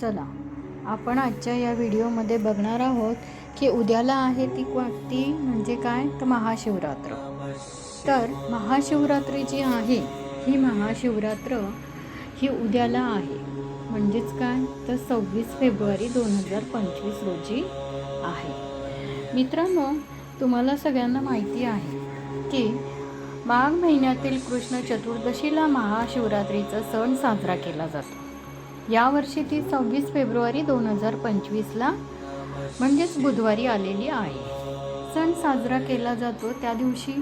चला आपण आजच्या या व्हिडिओमध्ये बघणार आहोत की उद्याला आहे ती कोणती म्हणजे काय तर महाशिवरात्र। तर महाशिवरात्री जी आहे ही महाशिवरात्र ही उद्याला आहे म्हणजेच काय तर 26 फेब्रुवारी 2025 रोजी आहे। मित्रांनो, तुम्हाला सगळ्यांना माहिती आहे की माघ महिन्यातील कृष्ण चतुर्दशीला महाशिवरात्रीचा सण साजरा केला जातो। यावर्षी ती 26 फेब्रुवारी 2025ला म्हणजेच बुधवारी आलेली आहे। सण साजरा केला जातो त्या दिवशी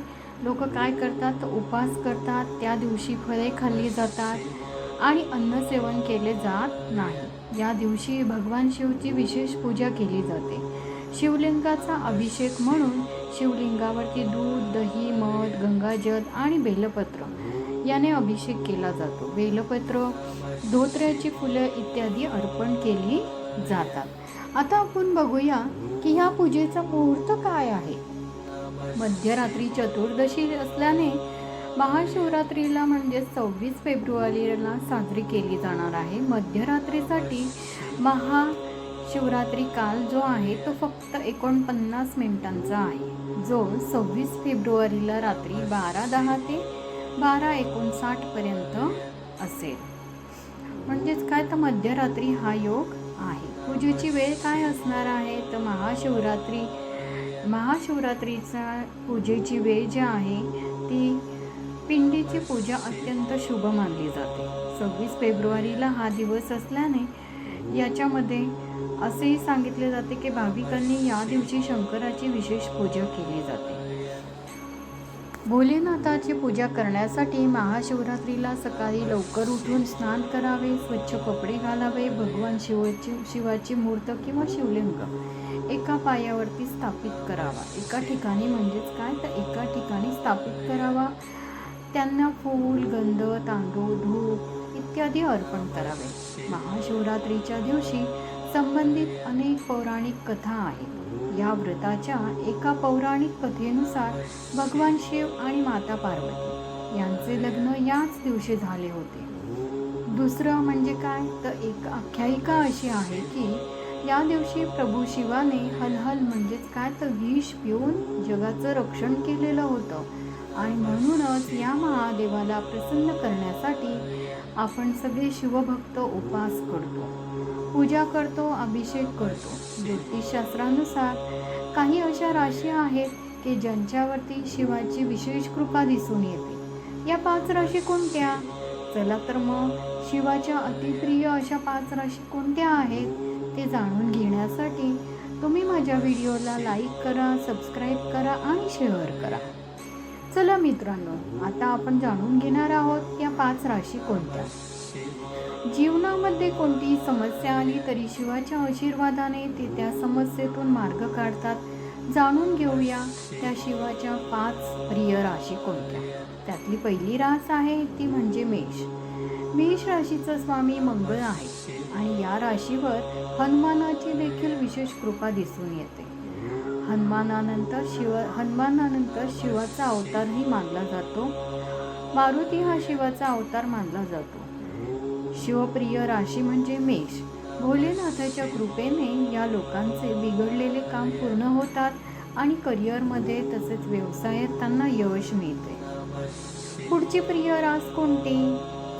लोक काय करतात, उपवास करतात। त्या दिवशी फळे खाल्ली जातात आणि अन्न सेवन केले जात नाही। या दिवशी भगवान शिवची विशेष पूजा केली जाते। शिवलिंगाचा अभिषेक म्हणून शिवलिंगावरती दूध, दही, मध, गंगाजल आणि बेलपत्र याने अभिषेक केला जातो। बेलपत्र, धोत्र्याची फुलं इत्यादी अर्पण केली जातात। आता आपण बघूया की ह्या पूजेचा मुहूर्त काय आहे। मध्यरात्री चतुर्दशी असल्याने महाशिवरात्रीला म्हणजे 26 फेब्रुवारीला साजरी केली जाणार आहे। मध्यरात्रीसाठी महाशिवरात्री काल जो आहे तो फक्त 49 मिनिटांचा आहे, जो 26 फेब्रुवारीला रात्री 12:10 ते 12:59 पर्यंत असेल। म्हणजेच काय तर मध्यरात्री हा योग आहे। पूजेची वेळ काय असणार आहे तर महाशिवरात्रीचा पूजेची वेळ जी आहे ती पिंडीची पूजा अत्यंत शुभ मानली जाते। 26 फेब्रुवारीला हा दिवस असल्याने याच्यामध्ये असेही सांगितले जाते की भाविकांनी या दिवशी शंकराची विशेष पूजा केली जाते। भोलेनाथाची पूजा करण्यासाठी महाशिवरात्रीला सकाळी लवकर उठून स्नान करावे, स्वच्छ कपडे घालावे, भगवान शिवाची मूर्त किंवा शिवलिंग एका पायावरती स्थापित करावा। एका ठिकाणी म्हणजेच काय तर एका ठिकाणी स्थापित करावा। त्यांना फूल, गंध, तांदूळ, धूप इत्यादी अर्पण करावे। महाशिवरात्रीच्या दिवशी संबंधित अनेक पौराणिक कथा आहेत। या व्रताच्या एका पौराणिक कथेनुसार भगवान शिव आणि माता पार्वती यांचे लग्न याच दिवशी झाले होते। दुसरं म्हणजे काय तर एक आख्यायिका अशी आहे की या दिवशी प्रभू शिवाने हलहल म्हणजेच काय तर विष पिऊन जगाचं रक्षण केलेलं होतं आणि म्हणूनच या महादेवाला प्रसन्न करण्यासाठी आपण सगळे शिवभक्त उपवास करतो, पूजा करतो, अभिषेक करतो। ज्योतिषशास्त्रानुसार काही अशा राशी आहेत की ज्यांच्यावरती शिवाची विशेष कृपा दिसून येते। या 5 राशी कोणत्या? चला तर मग शिवाच्या अतिप्रिय अशा 5 राशी कोणत्या आहेत ते जाणून घेण्यासाठी तुम्ही माझ्या व्हिडिओला लाईक करा, सबस्क्राईब करा आणि शेअर करा। चला मित्रांनो, आता आपण जाणून घेणार आहोत त्या 5 राशी कोणत्या। जीवनामध्ये कोणतीही समस्या आली तरी शिवाच्या आशीर्वादाने ते त्या समस्येतून मार्ग काढतात। जाणून घेऊया त्या शिवाच्या 5 प्रिय राशी कोणत्या। त्यातली पहिली रास आहे ती म्हणजे मेष। मेष राशीचा स्वामी मंगळ आहे आणि या राशीवर हनुमानाची देखील विशेष कृपा दिसून येते। हनुमानानंतर शिवाचा अवतारही मानला जातो। मारुती हा शिवाचा अवतार मानला जातो। शिवप्रिय राशी म्हणजे मेष। भोलेनाथाच्या कृपेने या लोकांचे बिघडलेले काम पूर्ण होतात आणि करिअरमध्ये तसेच व्यवसायात त्यांना यश मिळते। पुढची प्रिय रास कोणती?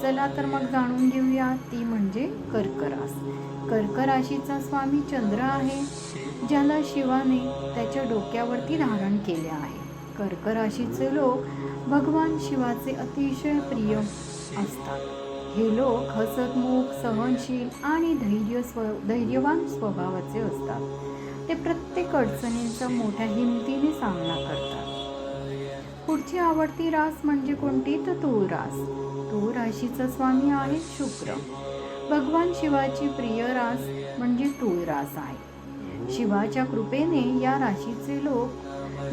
चला तर मग जाणून घेऊया, ती म्हणजे कर्क रास। कर्क राशीचा स्वामी चंद्र आहे, ज्याला शिवाने त्याच्या डोक्यावरती धारण केले आहे। कर्क राशीचे लोक भगवान शिवाचे अतिशय प्रिय असतात। हे लोक हसतमुख, सहनशील आणि धैर्यवान स्वभावाचे असतात। ते प्रत्येक अडचणींचा मोठ्या हिमतीने सामना करतात। पुढची आवडती रास म्हणजे कोणती तर तूळ रास। तूळ राशीचा स्वामी आहे शुक्र। भगवान शिवाची प्रिय रास म्हणजे तूळ रास आहे। शिवाच्या कृपेने या राशीचे लोक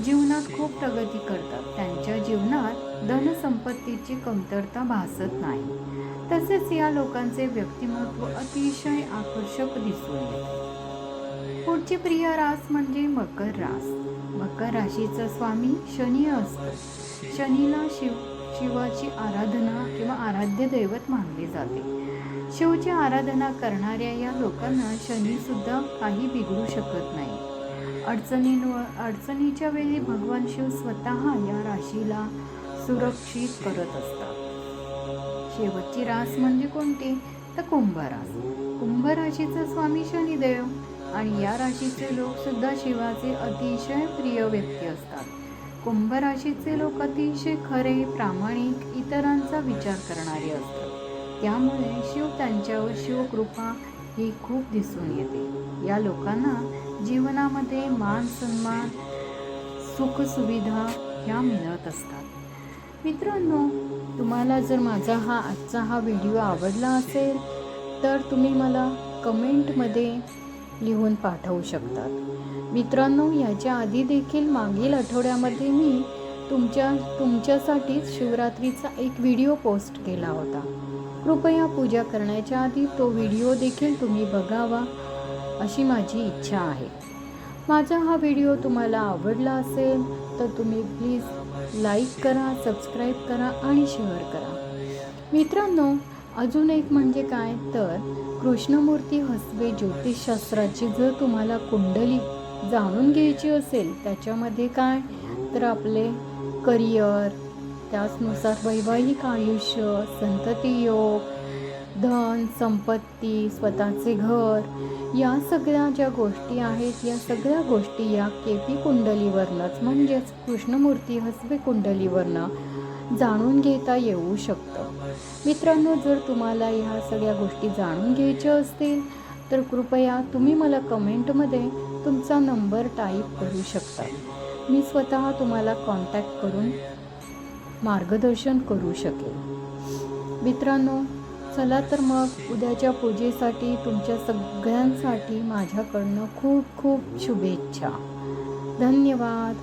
जीवनात खूप प्रगती करतात। त्यांच्या जीवनात धनसंपत्तीची कमतरता भासत नाही। तसेच या लोकांचे व्यक्तिमत्व अतिशय आकर्षक दिसून येते। पुढची प्रिय रास म्हणजे मकर रास। मकर राशीचा स्वामी शनी असतो। शनीला शिवाची आराधना किंवा आराध्य दैवत मानले जाते। शिवची आराधना करणाऱ्या या लोकांना शनीसुद्धा काही बिघडू शकत नाही. अडचणीच्या वेळी भगवान शिव स्वतः या राशीला सुरक्षित करत असतात. शेवटची रास म्हणजे कोणती? तर कुंभ रास. कुंभ राशीचा स्वामी शनिदेव आणि या राशीचे लोक सुद्धा शिवाचे अतिशय प्रिय व्यक्ती असतात. कुंभ राशीचे लोक अतिशय खरे, प्रामाणिक, इतरांचा विचार करणारे असतात. त्यामुळे शिव त्यांच्यावर शिवकृपा ही खूप दिसून येते. या लोकांना जीवनामध्ये मान सन्मान, सुखसुविधा ह्या मिळत असतात. मित्रांनो, तुम्हाला जर माझा आजचा हा व्हिडिओ आवडला असेल तर तुम्ही मला कमेंटमध्ये लिहून पाठवू शकतात. मित्रांनो, याच्या आधी देखील मागील आठवड्यामध्ये मी तुमच्यासाठीच शिवरात्रीचा एक व्हिडिओ पोस्ट केला होता. कृपया पूजा करण्याच्या आधी तो व्हिडिओ देखील तुम्ही बघावा अशी माझी इच्छा आहे. माझा हा व्हिडिओ तुम्हाला आवडला असेल तर तुम्ही प्लीज लाईक करा, सबस्क्राईब करा आणि शेअर करा. मित्रांनो, अजून एक म्हणजे काय तर कृष्णमूर्ती हसबे ज्योतिषशास्त्राची जर तुम्हाला कुंडली जाणून घ्यायची असेल, त्याच्यामध्ये काय तर आपले करिअर, त्याचनुसार वैवाहिक आयुष्य, संतती योग, धन, संपत्ती, स्वतःचे घर, या सगळ्या ज्या गोष्टी आहेत या सगळ्या गोष्टी या केपी कुंडलीवरनंच म्हणजेच कृष्णमूर्ती हसबे कुंडलीवरनं जाणून घेता येऊ शकतं. मित्रांनो, जर तुम्हाला ह्या सगळ्या गोष्टी जाणून घ्यायच्या असतील तर कृपया तुम्ही मला कमेंटमध्ये तुमचा नंबर टाईप करू शकता. मी स्वतः तुम्हाला कॉन्टॅक्ट करून मार्गदर्शन करू शकेल. मित्रांनो, चला तर मग उद्याच्या पूजेसाठी तुमच्या सगळ्यांसाठी माझ्याकडनं खूप खूप शुभेच्छा. धन्यवाद.